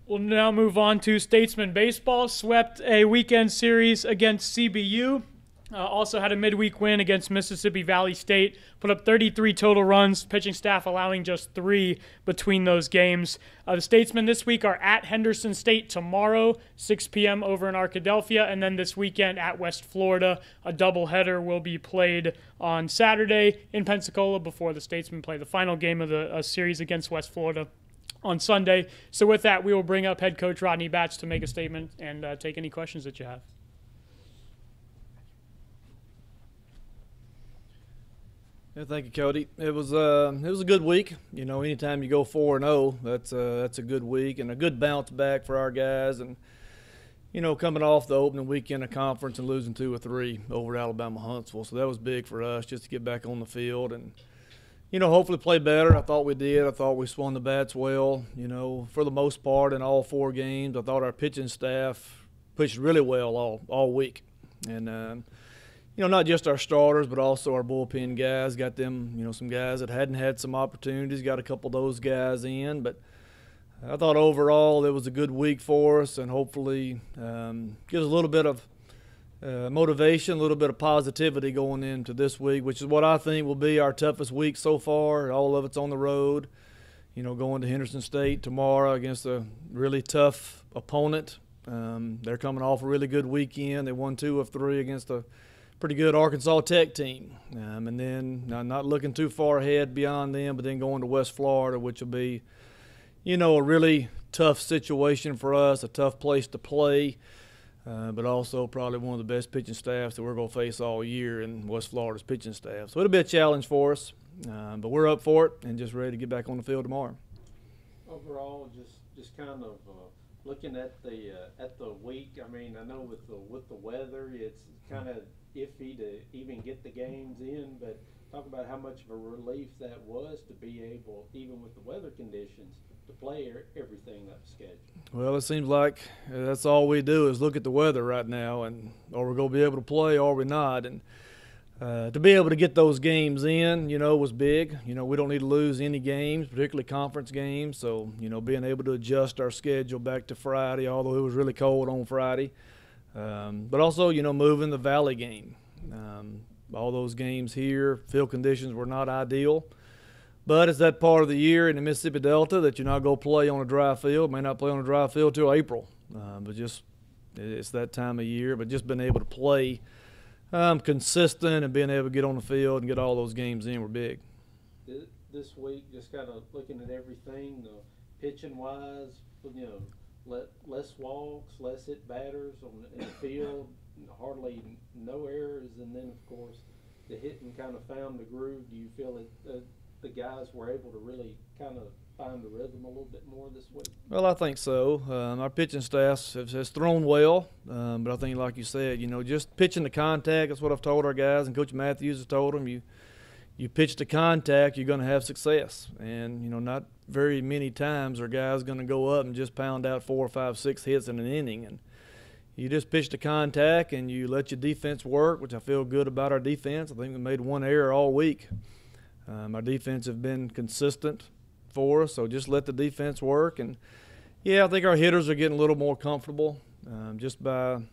We'll now move on to Statesman Baseball. Swept a weekend series against CBU. Also had a midweek win against Mississippi Valley State. Put up 33 total runs, pitching staff allowing just 3 between those games. The Statesmen this week are at Henderson State tomorrow, 6 p.m. over in Arkadelphia. And then this weekend at West Florida. A doubleheader will be played on Saturday in Pensacola before the Statesmen play the final game of the series against West Florida on Sunday. So with that, we will bring up head coach Rodney Batch to make a statement and take any questions that you have. Yeah, thank you, Cody. It was a good week. You know, anytime you go 4-0, that's a good week and a good bounce back for our guys. And you know, coming off the opening weekend of conference and losing 2 or 3 over Alabama Huntsville, so that was big for us just to get back on the field and you know, hopefully play better. I thought we did. I thought we swung the bats well, you know, for the most part in all 4 games. I thought our pitching staff pitched really well all week. And, you know, not just our starters, but also our bullpen guys. Got them, you know, some guys that hadn't had some opportunities, got a couple of those guys in. But I thought overall it was a good week for us and hopefully gives a little bit of motivation, a little bit of positivity going into this week, which is what I think will be our toughest week so far. All of it's on the road. You know, going to Henderson State tomorrow against a really tough opponent. They're coming off a really good weekend. They won 2 of 3 against a pretty good Arkansas Tech team. And then not looking too far ahead beyond them, but then going to West Florida, which will be, you know, a really tough situation for us, a tough place to play. But also probably one of the best pitching staffs that we're going to face all year in West Florida's pitching staff. So it'll be a challenge for us, but we're up for it and just ready to get back on the field tomorrow. Overall, just kind of looking at the week. I mean, I know with the weather, it's kind of iffy to even get the games in, but talk about how much of a relief that was to be able, even with the weather conditions, to play everything that was scheduled. Well, it seems like that's all we do is look at the weather right now, and or we're going to be able to play or we're not. And to be able to get those games in, you know, was big. You know, we don't need to lose any games, particularly conference games. So, you know, being able to adjust our schedule back to Friday, although it was really cold on Friday. But also, you know, moving the Valley game. All those games here, field conditions were not ideal. But it's that part of the year in the Mississippi Delta that you're not going to play on a dry field, may not play on a dry field till April. But just it's that time of year. But just being able to play consistent and being able to get on the field and get all those games in were big. This week, just kind of looking at everything, pitching-wise, you know, less walks, less hit batters in the field, hardly no errors, and then, of course, the hitting kind of found the groove. Do you feel that the guys were able to really kind of find the rhythm a little bit more this week? Well, I think so. Our pitching staff has thrown well, but I think, like you said, you know, just pitching to contact, that's what I've told our guys, and Coach Matthews has told them, you pitch to contact, you're going to have success. And, you know, not very many times are guys going to go up and just pound out 4 or 5, 6 hits in an inning. And you just pitch to contact and you let your defense work, which I feel good about our defense. I think we made 1 error all week. Our defense have been consistent for us, so just let the defense work. And, yeah, I think our hitters are getting a little more comfortable just by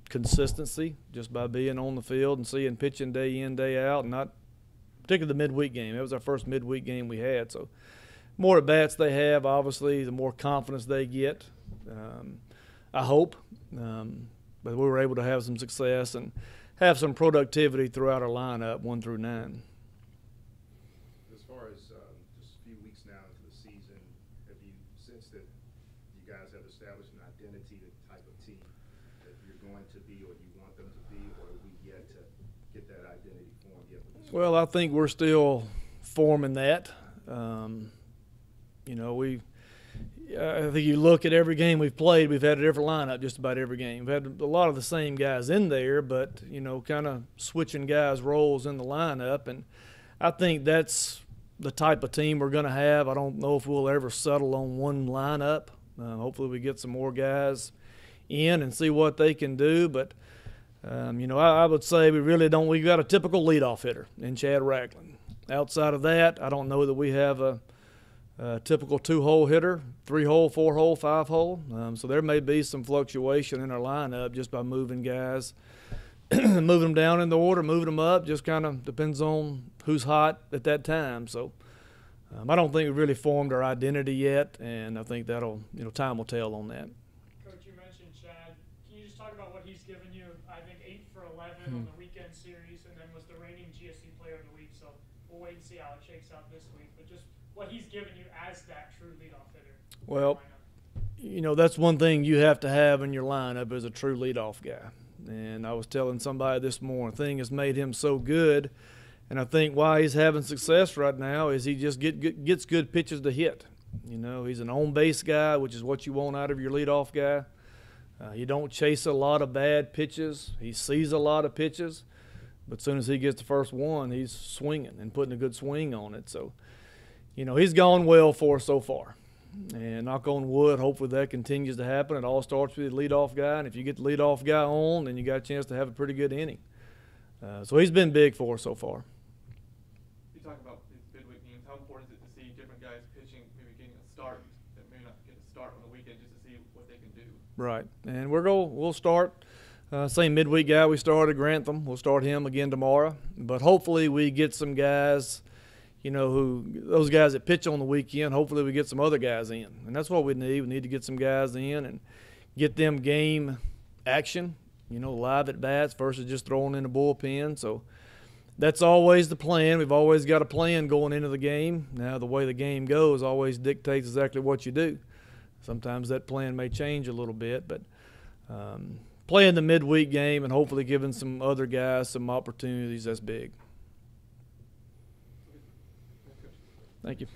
consistency, just by being on the field and seeing pitching day in, day out, and not particularly the midweek game. It was our first midweek game we had. So more at-bats they have, obviously, the more confidence they get, I hope. But we were able to have some success and have some productivity throughout our lineup 1 through 9. As far as just a few weeks now into the season, have you sensed that you guys have established an identity, the type of team that you're going to be or you want them to be, or are we yet to get that identity formed yet? Well, I think we're still forming that. You know, I think you look at every game we've played, we've had a different lineup just about every game. We've had a lot of the same guys in there, but, you know, kind of switching guys' roles in the lineup. And I think that's the type of team we're going to have. I don't know if we'll ever settle on one lineup. Hopefully we get some more guys in and see what they can do. But, you know, I would say we really don't – we've got a typical leadoff hitter in Chad Ragland. Outside of that, I don't know that we have a typical 2-hole hitter, 3-hole, 4-hole, 5-hole. So there may be some fluctuation in our lineup just by moving guys, moving them down in the order, moving them up. Just kind of depends on who's hot at that time. So I don't think we've really formed our identity yet, and I think that'll, time will tell on that. Coach, you mentioned Chad. Can you just talk about what he's given you? I think 8 for 11 on the weekend series, and then was the reigning GSC Player of the Week. So we'll wait and see how it shakes out this week. But just what he's given you as that true leadoff hitter. Well, that's one thing you have to have in your lineup is a true leadoff guy. And I was telling somebody this morning, the thing has made him so good, and I think why he's having success right now is he just gets good pitches to hit. He's an on-base guy, which is what you want out of your leadoff guy. You don't chase a lot of bad pitches. He sees a lot of pitches, but as soon as he gets the first one, he's swinging and putting a good swing on it. So, he's gone well for us so far. And knock on wood, hopefully that continues to happen. It all starts with the leadoff guy, and if you get the leadoff guy on, then you got a chance to have a pretty good inning. So he's been big for us so far. You talk about these midweek games. How important is it to see different guys pitching, maybe getting a start that may not get a start on the weekend, just to see what they can do? Right, and we'll start. Same midweek guy we started, Grantham. We'll start him again tomorrow. But hopefully we get some guys, those guys that pitch on the weekend, hopefully we get some other guys in. And that's what we need. We need to get some guys in and get them game action, live at bats versus just throwing in the bullpen. So that's always the plan. We've always got a plan going into the game. Now the way the game goes always dictates exactly what you do. Sometimes that plan may change a little bit, but playing the midweek game and hopefully giving some other guys some opportunities, that's big. Thank you.